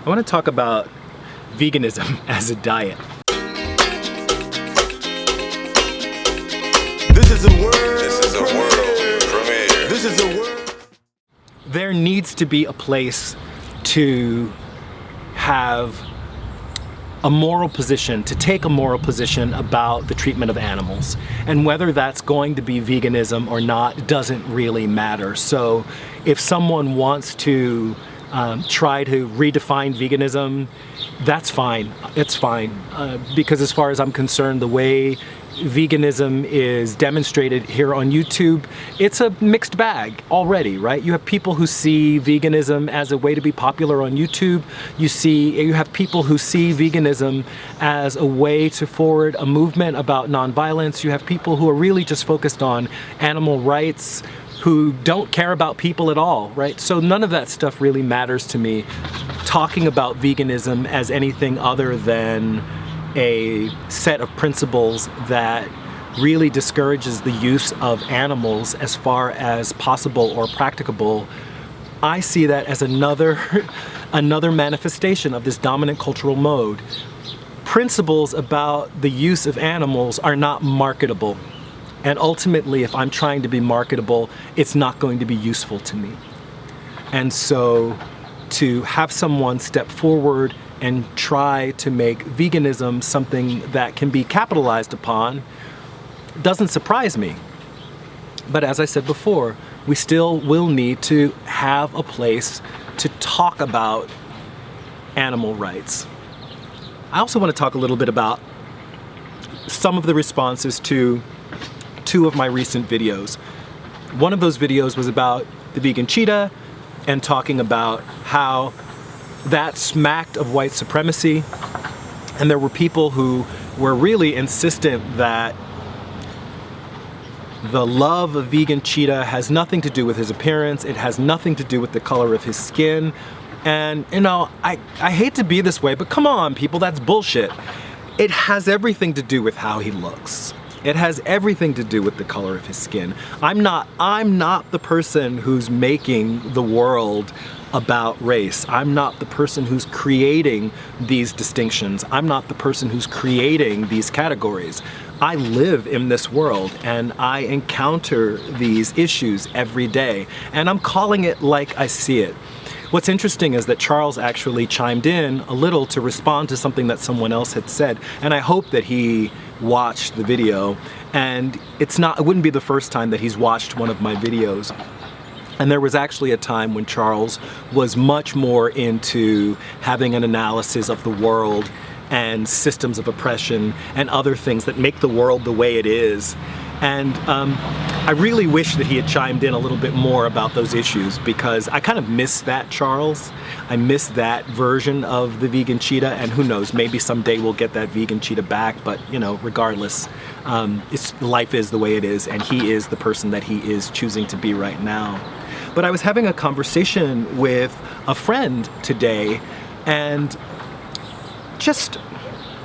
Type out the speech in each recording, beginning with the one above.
I want to talk about veganism as a diet. This is a world premiere. This is a world. There needs to be a place to have a moral position, to take a moral position about the treatment of animals. And whether that's going to be veganism or not doesn't really matter. So if someone wants to try to redefine veganism, that's fine. It's fine. Because as far as I'm concerned, the way veganism is demonstrated here on YouTube, it's a mixed bag already, right? You have people who see veganism as a way to be popular on YouTube. You have people who see veganism as a way to forward a movement about nonviolence. You have people who are really just focused on animal rights, who don't care about people at all, right? So none of that stuff really matters to me. Talking about veganism as anything other than a set of principles that really discourages the use of animals as far as possible or practicable, I see that as another manifestation of this dominant cultural mode. Principles about the use of animals are not marketable. And ultimately, if I'm trying to be marketable, it's not going to be useful to me. And so to have someone step forward and try to make veganism something that can be capitalized upon doesn't surprise me. But as I said before, we still will need to have a place to talk about animal rights. I also want to talk a little bit about some of the responses to two of my recent videos. One of those videos was about the vegan cheetah and talking about how that smacked of white supremacy, and there were people who were really insistent that the love of vegan cheetah has nothing to do with his appearance, it has nothing to do with the color of his skin. And you know, I hate to be this way, but come on people, that's bullshit. It has everything to do with how he looks. It has everything to do with the color of his skin. I'm not the person who's making the world about race. I'm not the person who's creating these distinctions. I'm not the person who's creating these categories. I live in this world and I encounter these issues every day, and I'm calling it like I see it. What's interesting is that Charles actually chimed in a little to respond to something that someone else had said, and I hope that he watched the video. And it wouldn't be the first time that he's watched one of my videos. And there was actually a time when Charles was much more into having an analysis of the world and systems of oppression and other things that make the world the way it is. And I really wish that he had chimed in a little bit more about those issues, because I kind of miss that Charles. I miss that version of the vegan cheetah, and who knows, maybe someday we'll get that vegan cheetah back, but you know, regardless, life is the way it is, and he is the person that he is choosing to be right now. But I was having a conversation with a friend today, and just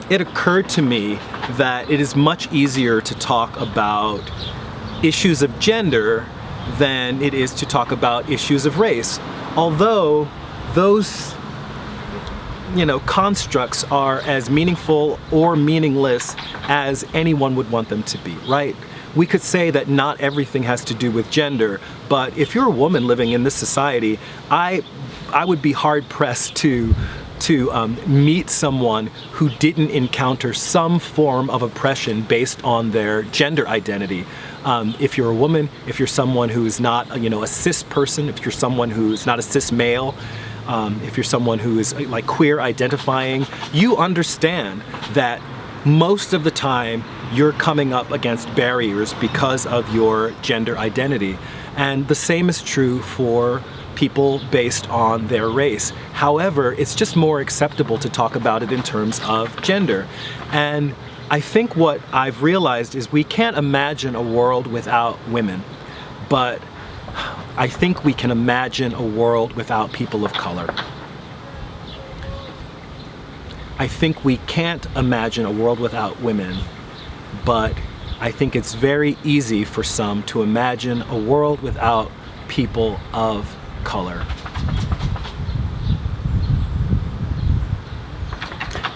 it occurred to me that it is much easier to talk about issues of gender than it is to talk about issues of race. Although those, you know, constructs are as meaningful or meaningless as anyone would want them to be, right? We could say that not everything has to do with gender, but if you're a woman living in this society, I would be hard pressed to meet someone who didn't encounter some form of oppression based on their gender identity. If you're a woman, if you're someone who's not, you know, a cis person, if you're someone who's not a cis male, if you're someone who is like queer identifying, you understand that most of the time you're coming up against barriers because of your gender identity. And the same is true for people based on their race. However, it's just more acceptable to talk about it in terms of gender. And I think what I've realized is we can't imagine a world without women, but I think we can imagine a world without people of color. I think we can't imagine a world without women, but I think it's very easy for some to imagine a world without people of color.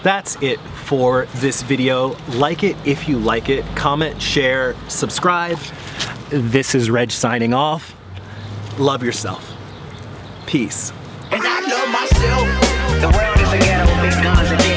That's it for this video. Like it if you like it. Comment, share, subscribe. This is Reg signing off. Love yourself. Peace. And I love myself. The world is a ghetto with big guns and